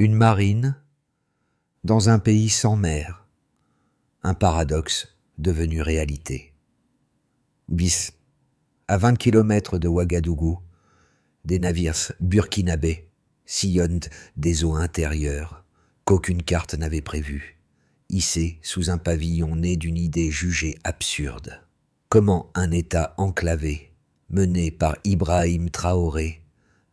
Une marine dans un pays sans mer, un paradoxe devenu réalité. Bis, à 20 kilomètres de Ouagadougou, des navires burkinabés sillonnent des eaux intérieures qu'aucune carte n'avait prévues, hissés sous un pavillon né d'une idée jugée absurde. Comment un État enclavé, mené par Ibrahim Traoré,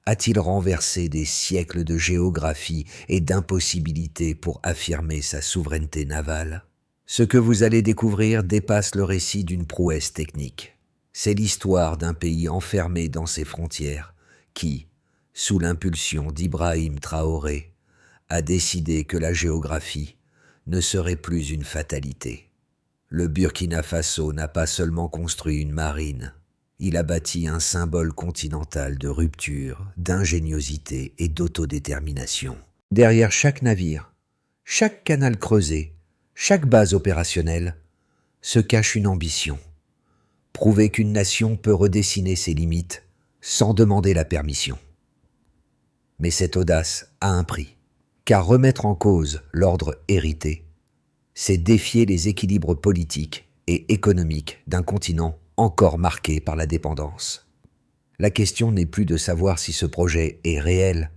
a-t-il renversé des siècles de géographie et d'impossibilité pour affirmer sa souveraineté navale? Ce que vous allez découvrir dépasse le récit d'une prouesse technique. C'est l'histoire d'un pays enfermé dans ses frontières qui, sous l'impulsion d'Ibrahim Traoré, a décidé que la géographie ne serait plus une fatalité. Le Burkina Faso n'a pas seulement construit une marine, il a bâti un symbole continental de rupture, d'ingéniosité et d'autodétermination. Derrière chaque navire, chaque canal creusé, chaque base opérationnelle, se cache une ambition. Prouver qu'une nation peut redessiner ses limites sans demander la permission. Mais cette audace a un prix, car remettre en cause l'ordre hérité, c'est défier les équilibres politiques et économiques d'un continent encore marqué par la dépendance. La question n'est plus de savoir si ce projet est réel,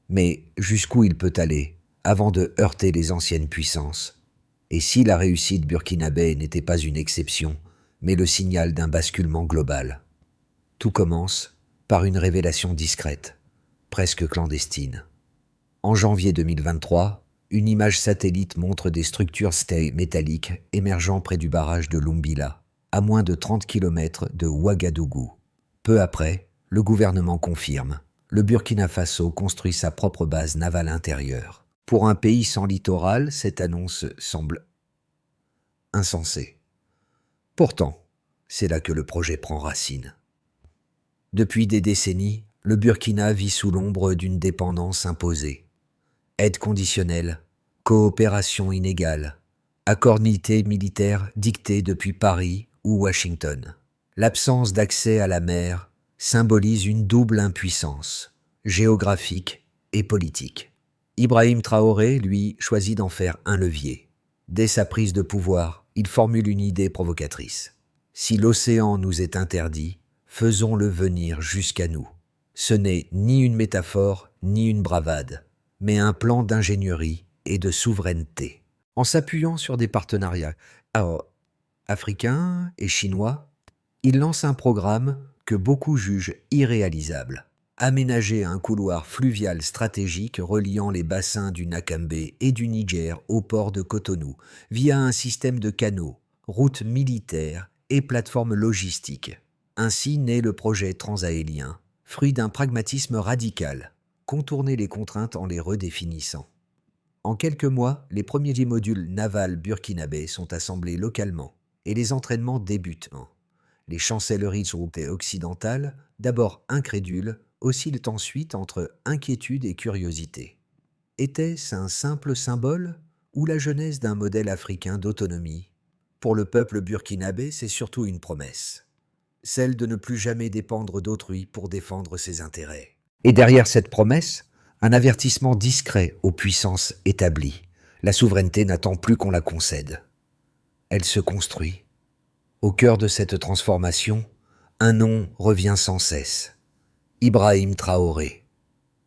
mais jusqu'où il peut aller avant de heurter les anciennes puissances. Et si la réussite burkinabé n'était pas une exception, mais le signal d'un basculement global. Tout commence par une révélation discrète, presque clandestine. En janvier 2023, une image satellite montre des structures métalliques émergeant près du barrage de Lumbila, à moins de 30 km de Ouagadougou. Peu après, le gouvernement confirme, le Burkina Faso construit sa propre base navale intérieure. Pour un pays sans littoral, cette annonce semble insensée. Pourtant, c'est là que le projet prend racine. Depuis des décennies, le Burkina vit sous l'ombre d'une dépendance imposée. Aide conditionnelle, coopération inégale, accords militaires dictés depuis Paris ou Washington. L'absence d'accès à la mer symbolise une double impuissance, géographique et politique. Ibrahim Traoré, lui, choisit d'en faire un levier. Dès sa prise de pouvoir, il formule une idée provocatrice. Si l'océan nous est interdit, faisons-le venir jusqu'à nous. Ce n'est ni une métaphore, ni une bravade, mais un plan d'ingénierie et de souveraineté. En s'appuyant sur des partenariats africains et chinois, il lance un programme que beaucoup jugent irréalisable. Aménager un couloir fluvial stratégique reliant les bassins du Nakambé et du Niger au port de Cotonou, via un système de canaux, routes militaires et plateformes logistiques. Ainsi naît le projet transaélien, fruit d'un pragmatisme radical, contourner les contraintes en les redéfinissant. En quelques mois, les premiers modules navals burkinabés sont assemblés localement et les entraînements débutent. Les chancelleries occidentales, d'abord incrédules, oscillent ensuite entre inquiétude et curiosité. Était-ce un simple symbole ou la genèse d'un modèle africain d'autonomie? Pour le peuple burkinabé, c'est surtout une promesse, celle de ne plus jamais dépendre d'autrui pour défendre ses intérêts. Et derrière cette promesse, un avertissement discret aux puissances établies. La souveraineté n'attend plus qu'on la concède. Elle se construit. Au cœur de cette transformation, un nom revient sans cesse. Ibrahim Traoré.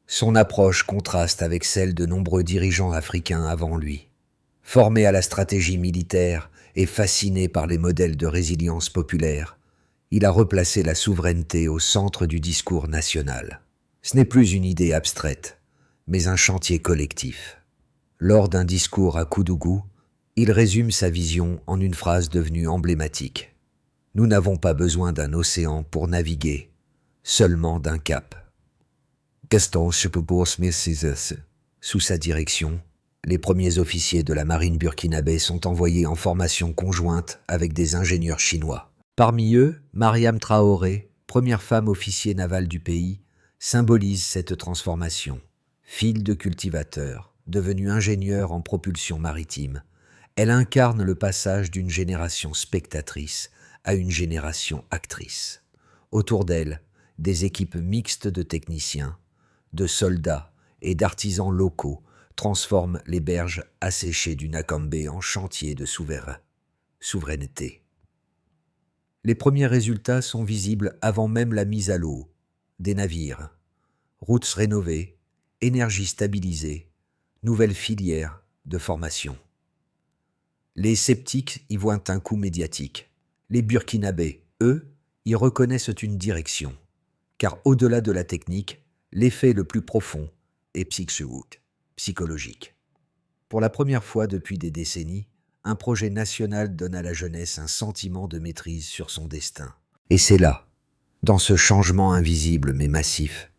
Son approche contraste avec celle de nombreux dirigeants africains avant lui. Formé à la stratégie militaire et fasciné par les modèles de résilience populaire, il a replacé la souveraineté au centre du discours national. Ce n'est plus une idée abstraite, mais un chantier collectif. Lors d'un discours à Koudougou, il résume sa vision en une phrase devenue emblématique. « Nous n'avons pas besoin d'un océan pour naviguer, seulement d'un cap. » Gaston Chepebour-Smith. Sous sa direction, les premiers officiers de la marine burkinabé sont envoyés en formation conjointe avec des ingénieurs chinois. Parmi eux, Mariam Traoré, première femme officier navale du pays, symbolise cette transformation. Fille de cultivateur, devenue ingénieure en propulsion maritime, elle incarne le passage d'une génération spectatrice à une génération actrice. Autour d'elle, des équipes mixtes de techniciens, de soldats et d'artisans locaux transforme les berges asséchées du Nakambe en chantier de souveraineté. Les premiers résultats sont visibles avant même la mise à l'eau. Des navires, routes rénovées, énergie stabilisée, nouvelles filières de formation. Les sceptiques y voient un coup médiatique. Les Burkinabés, eux, y reconnaissent une direction. Car au-delà de la technique, l'effet le plus profond est psychologique. Pour la première fois depuis des décennies, un projet national donne à la jeunesse un sentiment de maîtrise sur son destin. Et c'est là, dans ce changement invisible mais massif,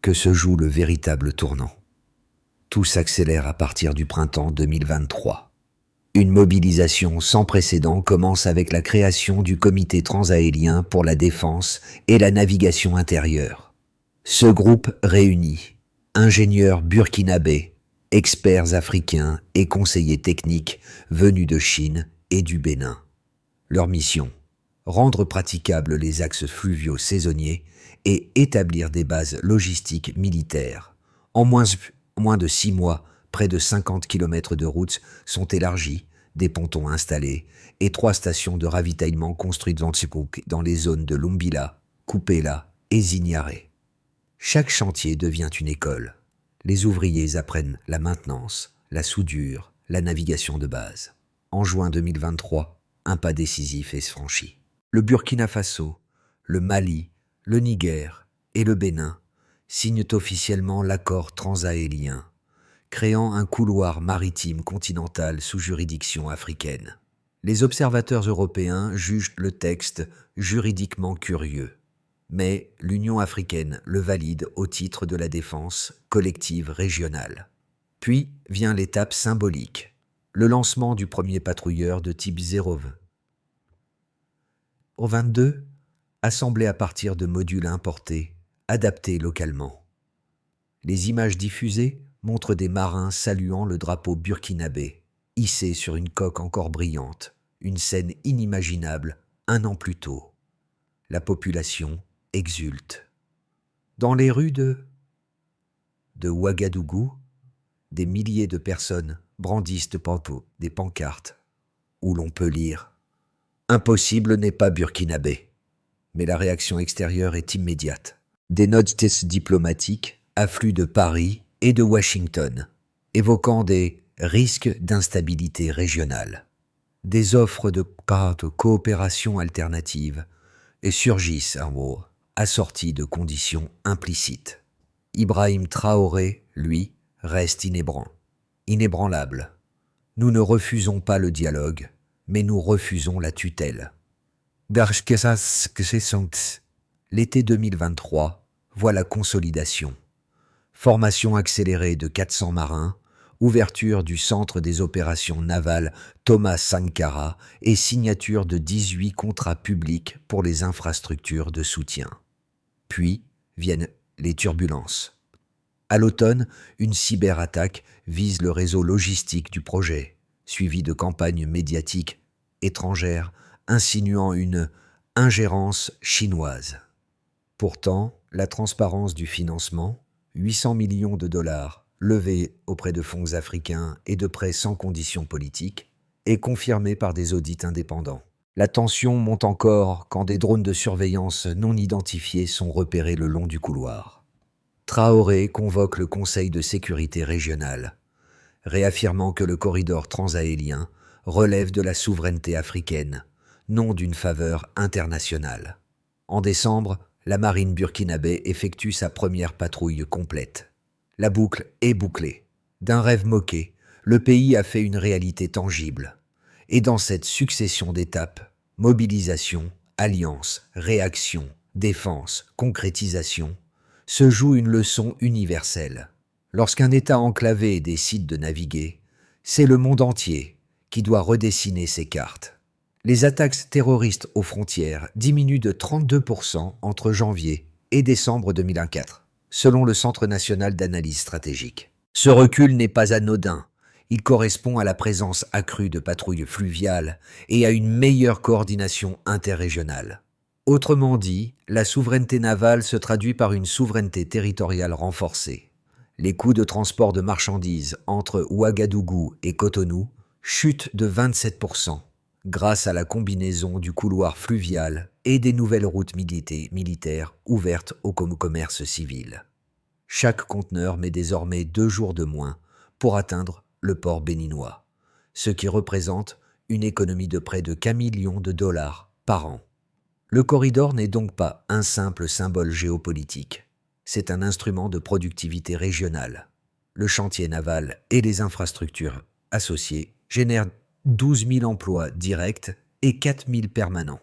que se joue le véritable tournant. Tout s'accélère à partir du printemps 2023. Une mobilisation sans précédent commence avec la création du Comité transaélien pour la défense et la navigation intérieure. Ce groupe réunit ingénieurs burkinabés, experts africains et conseillers techniques venus de Chine et du Bénin. Leur mission, rendre praticables les axes fluviaux saisonniers et établir des bases logistiques militaires. En moins de 6 mois, près de 50 km de routes sont élargies, des pontons installés et 3 stations de ravitaillement construites dans les zones de Lumbila, Kupela et Zignaré. Chaque chantier devient une école. Les ouvriers apprennent la maintenance, la soudure, la navigation de base. En juin 2023, un pas décisif est franchi. Le Burkina Faso, le Mali, le Niger et le Bénin signent officiellement l'accord transaélien, créant un couloir maritime continental sous juridiction africaine. Les observateurs européens jugent le texte juridiquement curieux, mais l'Union africaine le valide au titre de la défense collective régionale. Puis vient l'étape symbolique, le lancement du premier patrouilleur de type 022, assemblé à partir de modules importés, adaptés localement. Les images diffusées montrent des marins saluant le drapeau burkinabé, hissé sur une coque encore brillante, une scène inimaginable 1 an plus tôt. La population exulte. Dans les rues de Ouagadougou, des milliers de personnes brandissent des pancartes où l'on peut lire « Impossible n'est pas burkinabé ». Mais la réaction extérieure est immédiate. Des notes diplomatiques affluent de Paris et de Washington, évoquant des risques d'instabilité régionale. Des offres de coopération alternative et surgissent assorties de conditions implicites. Ibrahim Traoré, lui, reste inébranlable. Nous ne refusons pas le dialogue, mais nous refusons la tutelle. L'été 2023 voit la consolidation. Formation accélérée de 400 marins, ouverture du centre des opérations navales Thomas Sankara et signature de 18 contrats publics pour les infrastructures de soutien. Puis viennent les turbulences. À l'automne, une cyberattaque vise le réseau logistique du projet, suivie de campagnes médiatiques étrangères insinuant une ingérence chinoise. Pourtant, la transparence du financement, 800 millions de dollars levés auprès de fonds africains et de prêts sans conditions politiques, est confirmée par des audits indépendants. La tension monte encore quand des drones de surveillance non identifiés sont repérés le long du couloir. Traoré convoque le Conseil de sécurité régional, réaffirmant que le corridor transaélien relève de la souveraineté africaine, non d'une faveur internationale. En décembre, la marine burkinabé effectue sa première patrouille complète. La boucle est bouclée. D'un rêve moqué, le pays a fait une réalité tangible. Et dans cette succession d'étapes, mobilisation, alliance, réaction, défense, concrétisation, se joue une leçon universelle. Lorsqu'un État enclavé décide de naviguer, c'est le monde entier qui doit redessiner ses cartes. Les attaques terroristes aux frontières diminuent de 32% entre janvier et décembre 2024, selon le Centre national d'analyse stratégique. Ce recul n'est pas anodin. Il correspond à la présence accrue de patrouilles fluviales et à une meilleure coordination interrégionale. Autrement dit, la souveraineté navale se traduit par une souveraineté territoriale renforcée. Les coûts de transport de marchandises entre Ouagadougou et Cotonou chutent de 27% grâce à la combinaison du couloir fluvial et des nouvelles routes militaires ouvertes au commerce civil. Chaque conteneur met désormais 2 jours de moins pour atteindre le port béninois, ce qui représente une économie de près de $1 million par an. Le corridor n'est donc pas un simple symbole géopolitique, c'est un instrument de productivité régionale. Le chantier naval et les infrastructures associées génèrent 12 000 emplois directs et 4 000 permanents,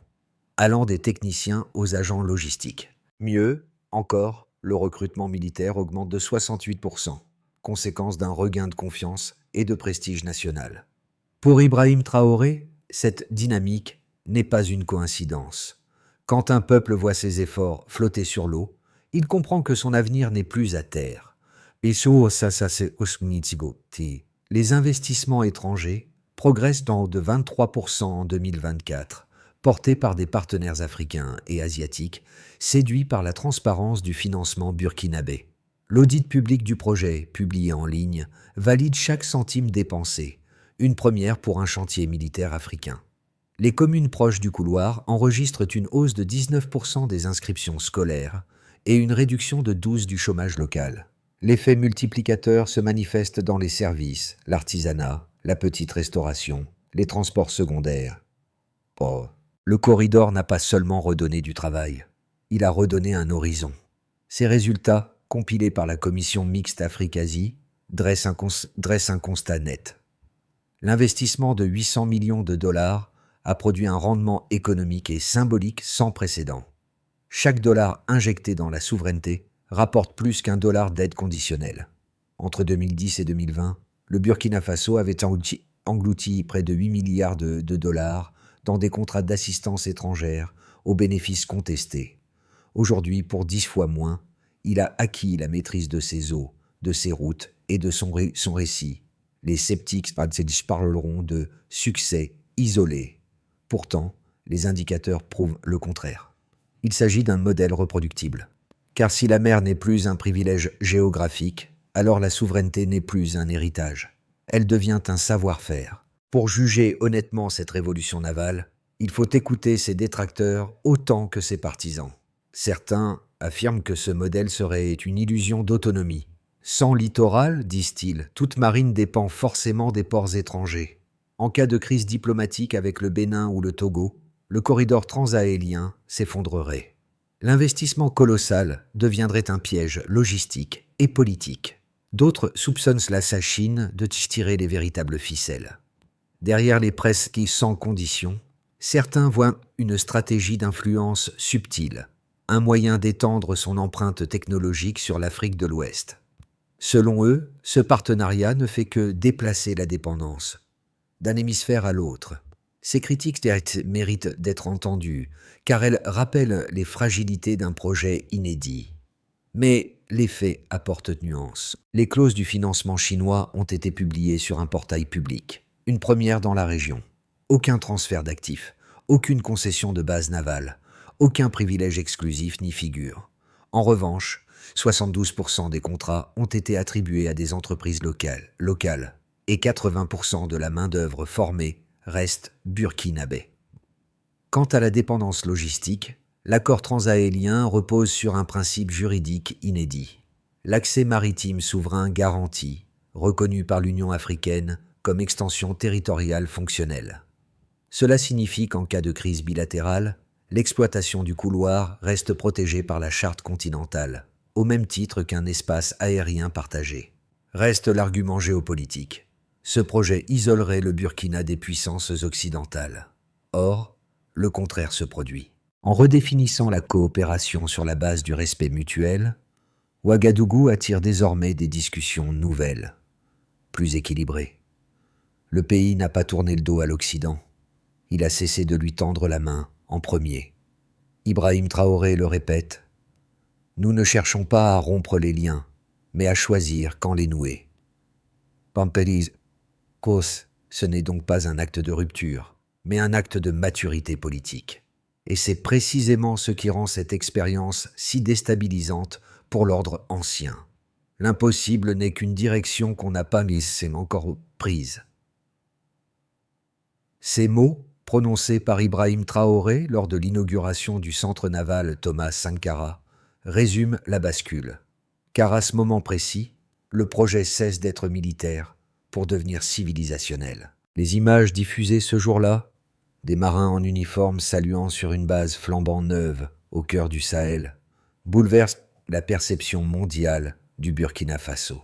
allant des techniciens aux agents logistiques. Mieux encore, le recrutement militaire augmente de 68%, conséquence d'un regain de confiance et de prestige national. Pour Ibrahim Traoré, cette dynamique n'est pas une coïncidence. Quand un peuple voit ses efforts flotter sur l'eau, il comprend que son avenir n'est plus à terre. Les investissements étrangers progressent de 23% en 2024, portés par des partenaires africains et asiatiques, séduits par la transparence du financement burkinabé. L'audit public du projet, publié en ligne, valide chaque centime dépensé, une première pour un chantier militaire africain. Les communes proches du couloir enregistrent une hausse de 19% des inscriptions scolaires et une réduction de 12% du chômage local. L'effet multiplicateur se manifeste dans les services, l'artisanat, la petite restauration, les transports secondaires. Le corridor n'a pas seulement redonné du travail, il a redonné un horizon. Ces résultats, compilés par la commission mixte Afrique-Asie, dressent un constat net. L'investissement de 800 millions de dollars a produit un rendement économique et symbolique sans précédent. Chaque dollar injecté dans la souveraineté rapporte plus qu'un dollar d'aide conditionnelle. Entre 2010 et 2020, le Burkina Faso avait englouti près de 8 milliards de dollars dans des contrats d'assistance étrangère aux bénéfices contestés. Aujourd'hui, pour 10 fois moins, il a acquis la maîtrise de ses eaux, de ses routes et de son récit. Les sceptiques parleront de succès isolé. Pourtant, les indicateurs prouvent le contraire. Il s'agit d'un modèle reproductible. Car si la mer n'est plus un privilège géographique, alors la souveraineté n'est plus un héritage. Elle devient un savoir-faire. Pour juger honnêtement cette révolution navale, il faut écouter ses détracteurs autant que ses partisans. Certains affirment que ce modèle serait une illusion d'autonomie. Sans littoral, disent-ils, toute marine dépend forcément des ports étrangers. En cas de crise diplomatique avec le Bénin ou le Togo, le corridor transaélien s'effondrerait. L'investissement colossal deviendrait un piège logistique et politique. D'autres soupçonnent la Chine de tirer les véritables ficelles. Derrière les presques sans condition, certains voient une stratégie d'influence subtile, un moyen d'étendre son empreinte technologique sur l'Afrique de l'Ouest. Selon eux, ce partenariat ne fait que déplacer la dépendance d'un hémisphère à l'autre. Ces critiques méritent d'être entendues, car elles rappellent les fragilités d'un projet inédit. Mais les faits apportent nuance. Les clauses du financement chinois ont été publiées sur un portail public, une première dans la région. Aucun transfert d'actifs, aucune concession de base navale, aucun privilège exclusif n'y figure. En revanche, 72% des contrats ont été attribués à des entreprises locales et 80% de la main-d'œuvre formée reste burkinabé. Quant à la dépendance logistique, l'accord transaélien repose sur un principe juridique inédit. L'accès maritime souverain garanti, reconnu par l'Union africaine comme extension territoriale fonctionnelle. Cela signifie qu'en cas de crise bilatérale, l'exploitation du couloir reste protégée par la charte continentale, au même titre qu'un espace aérien partagé. Reste l'argument géopolitique. Ce projet isolerait le Burkina des puissances occidentales. Or, le contraire se produit. En redéfinissant la coopération sur la base du respect mutuel, Ouagadougou attire désormais des discussions nouvelles, plus équilibrées. Le pays n'a pas tourné le dos à l'Occident. Il a cessé de lui tendre la main en premier. Ibrahim Traoré le répète, « Nous ne cherchons pas à rompre les liens, mais à choisir quand les nouer. » Pampéris, ce n'est donc pas un acte de rupture, mais un acte de maturité politique. Et c'est précisément ce qui rend cette expérience si déstabilisante pour l'ordre ancien. L'impossible n'est qu'une direction qu'on n'a pas mise, c'est encore prise. Ces mots, prononcés par Ibrahim Traoré lors de l'inauguration du centre naval Thomas Sankara, résument la bascule. Car à ce moment précis, le projet cesse d'être militaire pour devenir civilisationnel. Les images diffusées ce jour-là, des marins en uniforme saluant sur une base flambant neuve au cœur du Sahel, bouleversent la perception mondiale du Burkina Faso.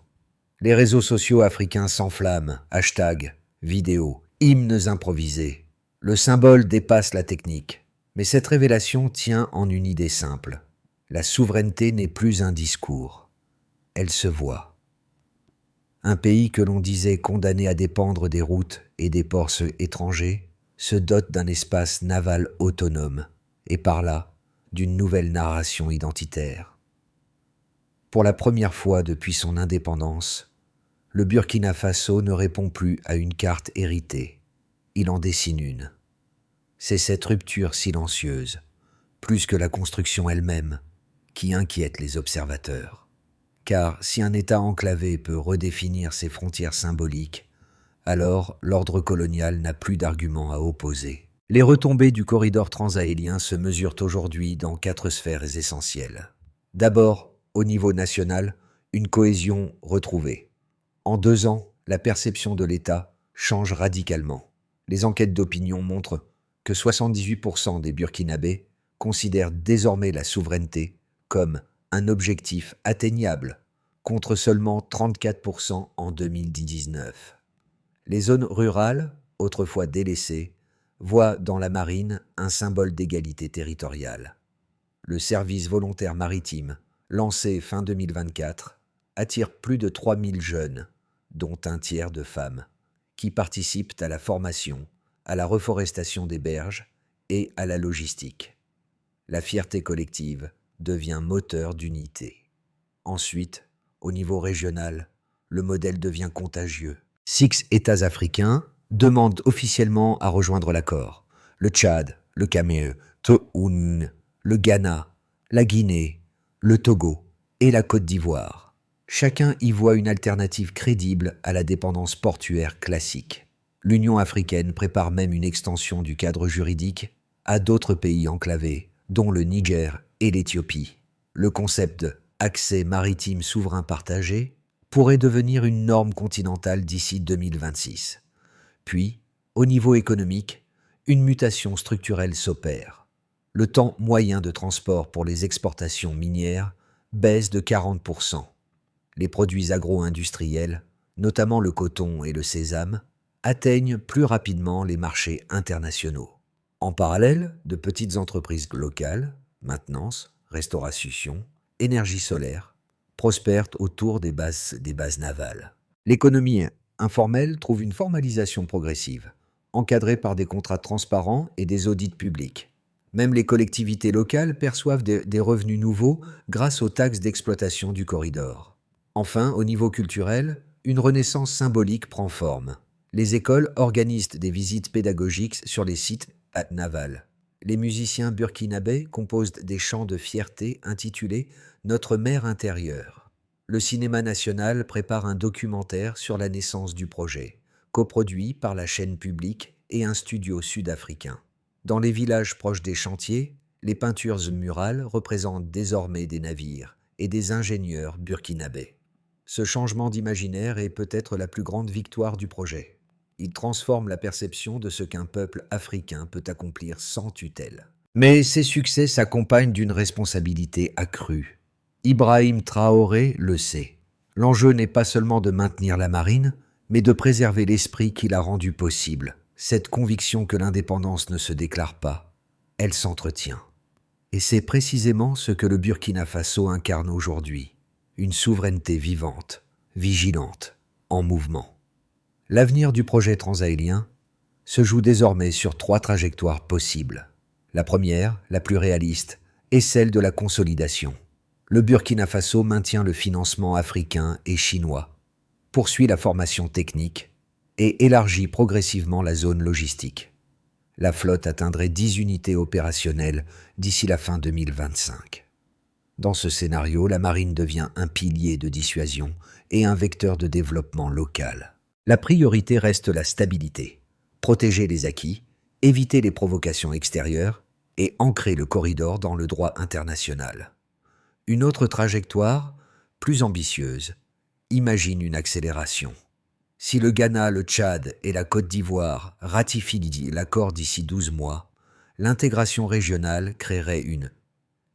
Les réseaux sociaux africains s'enflamment, hashtags, vidéos, hymnes improvisés. Le symbole dépasse la technique. Mais cette révélation tient en une idée simple. La souveraineté n'est plus un discours. Elle se voit. Un pays que l'on disait condamné à dépendre des routes et des ports étrangers se dote d'un espace naval autonome et par là d'une nouvelle narration identitaire. Pour la première fois depuis son indépendance, le Burkina Faso ne répond plus à une carte héritée. Il en dessine une. C'est cette rupture silencieuse, plus que la construction elle-même, qui inquiète les observateurs. Car si un État enclavé peut redéfinir ses frontières symboliques, alors l'ordre colonial n'a plus d'arguments à opposer. Les retombées du corridor transahélien se mesurent aujourd'hui dans 4 sphères essentielles. D'abord, au niveau national, une cohésion retrouvée. En 2 ans, la perception de l'État change radicalement. Les enquêtes d'opinion montrent que 78% des Burkinabés considèrent désormais la souveraineté comme un objectif atteignable, contre seulement 34% en 2019. Les zones rurales, autrefois délaissées, voient dans la marine un symbole d'égalité territoriale. Le service volontaire maritime, lancé fin 2024, attire plus de 3000 jeunes, dont un tiers de femmes, qui participent à la formation, à la reforestation des berges et à la logistique. La fierté collective devient moteur d'unité. Ensuite, au niveau régional, le modèle devient contagieux. 6 États africains demandent officiellement à rejoindre l'accord. Le Tchad, le Cameroun, le Ghana, la Guinée, le Togo et la Côte d'Ivoire. Chacun y voit une alternative crédible à la dépendance portuaire classique. L'Union africaine prépare même une extension du cadre juridique à d'autres pays enclavés, dont le Niger et l'Éthiopie. Le concept d'accès maritime souverain partagé pourrait devenir une norme continentale d'ici 2026. Puis, au niveau économique, une mutation structurelle s'opère. Le temps moyen de transport pour les exportations minières baisse de 40%. Les produits agro-industriels, notamment le coton et le sésame, atteignent plus rapidement les marchés internationaux. En parallèle, de petites entreprises locales, maintenance, restauration, énergie solaire, prospèrent autour des bases navales. L'économie informelle trouve une formalisation progressive, encadrée par des contrats transparents et des audits publics. Même les collectivités locales perçoivent des revenus nouveaux grâce aux taxes d'exploitation du corridor. Enfin, au niveau culturel, une renaissance symbolique prend forme. Les écoles organisent des visites pédagogiques sur les sites navals. Les musiciens burkinabés composent des chants de fierté intitulés « Notre mer intérieure ». Le cinéma national prépare un documentaire sur la naissance du projet, coproduit par la chaîne publique et un studio sud-africain. Dans les villages proches des chantiers, les peintures murales représentent désormais des navires et des ingénieurs burkinabés. Ce changement d'imaginaire est peut-être la plus grande victoire du projet. Il transforme la perception de ce qu'un peuple africain peut accomplir sans tutelle. Mais ces succès s'accompagnent d'une responsabilité accrue. Ibrahim Traoré le sait. L'enjeu n'est pas seulement de maintenir la marine, mais de préserver l'esprit qui l'a rendu possible. Cette conviction que l'indépendance ne se déclare pas, elle s'entretient. Et c'est précisément ce que le Burkina Faso incarne aujourd'hui. Une souveraineté vivante, vigilante, en mouvement. L'avenir du projet transahélien se joue désormais sur 3 trajectoires possibles. La première, la plus réaliste, est celle de la consolidation. Le Burkina Faso maintient le financement africain et chinois, poursuit la formation technique et élargit progressivement la zone logistique. La flotte atteindrait 10 unités opérationnelles d'ici la fin 2025. Dans ce scénario, la marine devient un pilier de dissuasion et un vecteur de développement local. La priorité reste la stabilité, protéger les acquis, éviter les provocations extérieures et ancrer le corridor dans le droit international. Une autre trajectoire, plus ambitieuse, imagine une accélération. Si le Ghana, le Tchad et la Côte d'Ivoire ratifient l'accord d'ici 12 mois, l'intégration régionale créerait une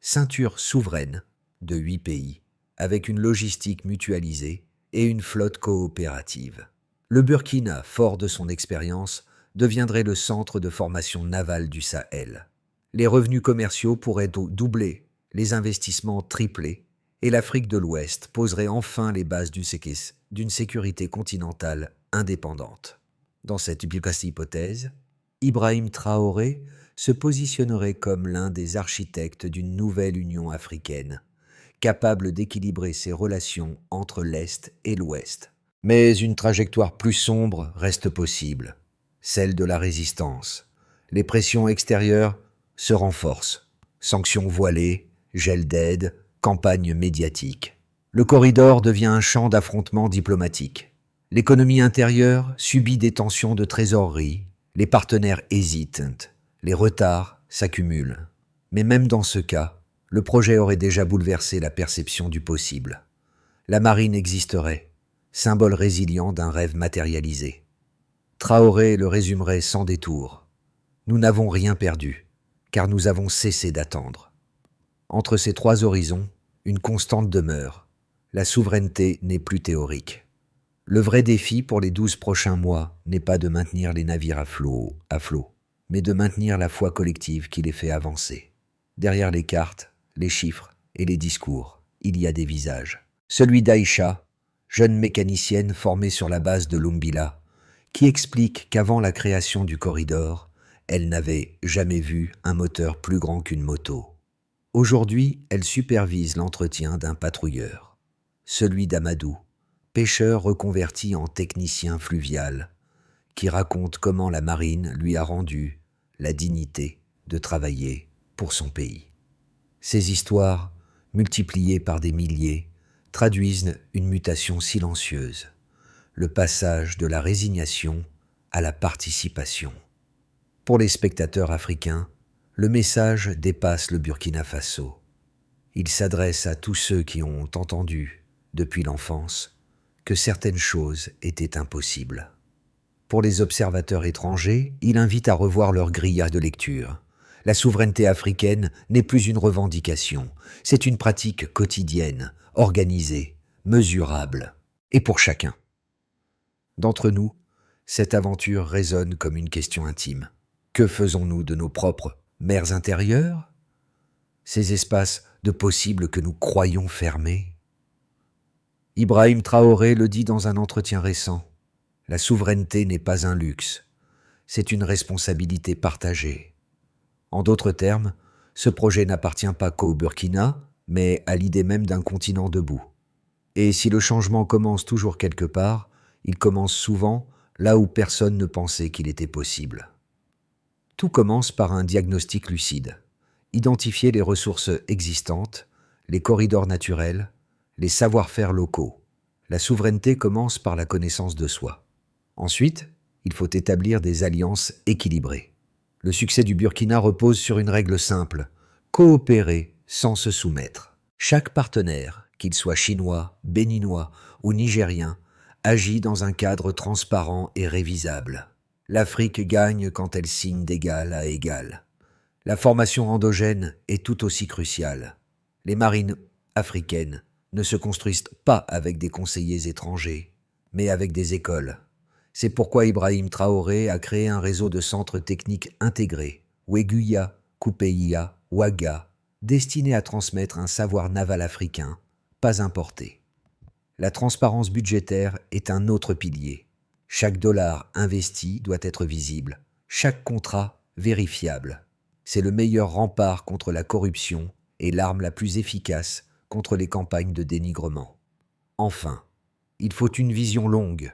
ceinture souveraine de 8 pays, avec une logistique mutualisée et une flotte coopérative. Le Burkina, fort de son expérience, deviendrait le centre de formation navale du Sahel. Les revenus commerciaux pourraient doubler, les investissements tripler, et l'Afrique de l'Ouest poserait enfin les bases d'une sécurité continentale indépendante. Dans cette hypothèse, Ibrahim Traoré se positionnerait comme l'un des architectes d'une nouvelle Union africaine, capable d'équilibrer ses relations entre l'Est et l'Ouest. Mais une trajectoire plus sombre reste possible, celle de la résistance. Les pressions extérieures se renforcent. Sanctions voilées, gel d'aide, campagne médiatique. Le corridor devient un champ d'affrontement diplomatique. L'économie intérieure subit des tensions de trésorerie, les partenaires hésitent, les retards s'accumulent. Mais même dans ce cas, le projet aurait déjà bouleversé la perception du possible. La marine existerait, symbole résilient d'un rêve matérialisé. Traoré le résumerait sans détour. Nous n'avons rien perdu, car nous avons cessé d'attendre. Entre ces trois horizons, une constante demeure. La souveraineté n'est plus théorique. Le vrai défi pour les 12 prochains mois n'est pas de maintenir les navires à flot, mais de maintenir la foi collective qui les fait avancer. Derrière les cartes, les chiffres et les discours, il y a des visages. Celui d'Aïcha, jeune mécanicienne formée sur la base de l'Umbila, qui explique qu'avant la création du corridor, elle n'avait jamais vu un moteur plus grand qu'une moto. Aujourd'hui, elle supervise l'entretien d'un patrouilleur, celui d'Amadou, pêcheur reconverti en technicien fluvial, qui raconte comment la marine lui a rendu la dignité de travailler pour son pays. Ces histoires, multipliées par des milliers, traduisent une mutation silencieuse, le passage de la résignation à la participation. Pour les spectateurs africains, le message dépasse le Burkina Faso. Il s'adresse à tous ceux qui ont entendu, depuis l'enfance, que certaines choses étaient impossibles. Pour les observateurs étrangers, il invite à revoir leur grille de lecture. La souveraineté africaine n'est plus une revendication, c'est une pratique quotidienne, organisée, mesurable, et pour chacun. D'entre nous, cette aventure résonne comme une question intime. Que faisons-nous de nos propres mers intérieures? Ces espaces de possibles que nous croyons fermés? Ibrahim Traoré le dit dans un entretien récent. La souveraineté n'est pas un luxe, c'est une responsabilité partagée. En d'autres termes, ce projet n'appartient pas qu'au Burkina, mais à l'idée même d'un continent debout. Et si le changement commence toujours quelque part, il commence souvent là où personne ne pensait qu'il était possible. Tout commence par un diagnostic lucide. Identifier les ressources existantes, les corridors naturels, les savoir-faire locaux. La souveraineté commence par la connaissance de soi. Ensuite, il faut établir des alliances équilibrées. Le succès du Burkina repose sur une règle simple, coopérer sans se soumettre. Chaque partenaire, qu'il soit chinois, béninois ou nigérien, agit dans un cadre transparent et révisable. L'Afrique gagne quand elle signe d'égal à égal. La formation endogène est tout aussi cruciale. Les marines africaines ne se construisent pas avec des conseillers étrangers, mais avec des écoles. C'est pourquoi Ibrahim Traoré a créé un réseau de centres techniques intégrés, Weguya, Kupeya, Ouaga, destinés à transmettre un savoir naval africain, pas importé. La transparence budgétaire est un autre pilier. Chaque dollar investi doit être visible, chaque contrat vérifiable. C'est le meilleur rempart contre la corruption et l'arme la plus efficace contre les campagnes de dénigrement. Enfin, il faut une vision longue.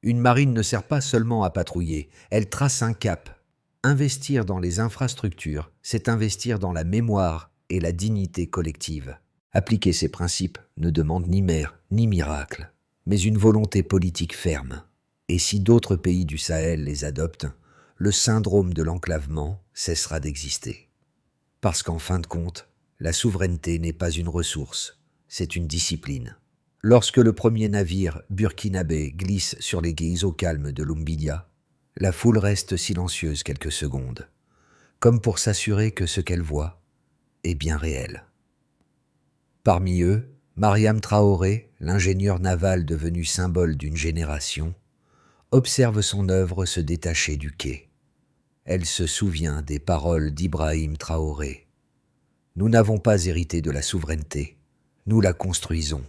Une marine ne sert pas seulement à patrouiller, elle trace un cap. Investir dans les infrastructures, c'est investir dans la mémoire et la dignité collective. Appliquer ces principes ne demande ni mer ni miracle, mais une volonté politique ferme. Et si d'autres pays du Sahel les adoptent, le syndrome de l'enclavement cessera d'exister. Parce qu'en fin de compte, la souveraineté n'est pas une ressource, c'est une discipline. Lorsque le premier navire burkinabé glisse sur les quais au calme de l'Umbilla, la foule reste silencieuse quelques secondes, comme pour s'assurer que ce qu'elle voit est bien réel. Parmi eux, Mariam Traoré, l'ingénieur naval devenu symbole d'une génération, observe son œuvre se détacher du quai. Elle se souvient des paroles d'Ibrahim Traoré. « Nous n'avons pas hérité de la souveraineté, nous la construisons. »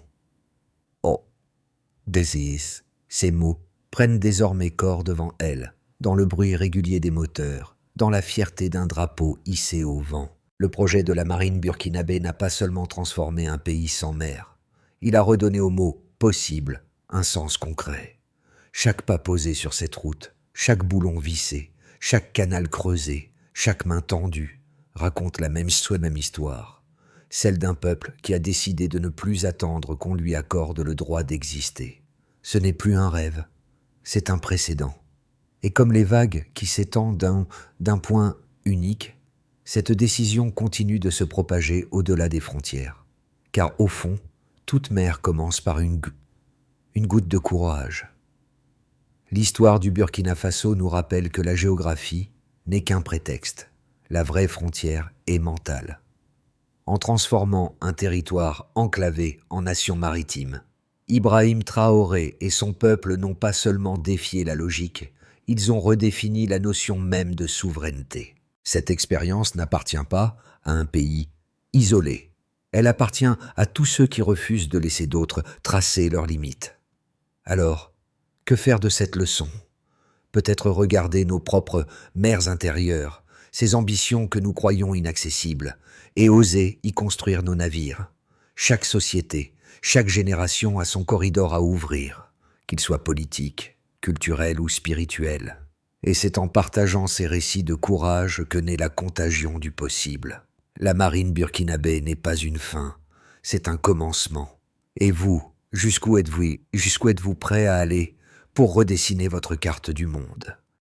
Oh, Désir, ces mots prennent désormais corps devant elle, dans le bruit régulier des moteurs, dans la fierté d'un drapeau hissé au vent. Le projet de la marine burkinabé n'a pas seulement transformé un pays sans mer, il a redonné au mot « possible » un sens concret. Chaque pas posé sur cette route, chaque boulon vissé, chaque canal creusé, chaque main tendue, raconte la même histoire, celle d'un peuple qui a décidé de ne plus attendre qu'on lui accorde le droit d'exister. Ce n'est plus un rêve, c'est un précédent. Et comme les vagues qui s'étendent d'un point unique, cette décision continue de se propager au-delà des frontières. Car au fond, toute mer commence par une goutte de courage. L'histoire du Burkina Faso nous rappelle que la géographie n'est qu'un prétexte. La vraie frontière est mentale. En transformant un territoire enclavé en nation maritime, Ibrahim Traoré et son peuple n'ont pas seulement défié la logique, ils ont redéfini la notion même de souveraineté. Cette expérience n'appartient pas à un pays isolé. Elle appartient à tous ceux qui refusent de laisser d'autres tracer leurs limites. Alors, que faire de cette leçon ? Peut-être regarder nos propres mers intérieures, ces ambitions que nous croyons inaccessibles, et oser y construire nos navires. Chaque société, chaque génération a son corridor à ouvrir, qu'il soit politique, culturel ou spirituel. Et c'est en partageant ces récits de courage que naît la contagion du possible. La marine burkinabé n'est pas une fin, c'est un commencement. Et vous, jusqu'où êtes-vous prêt à aller pour redessiner votre carte du monde ?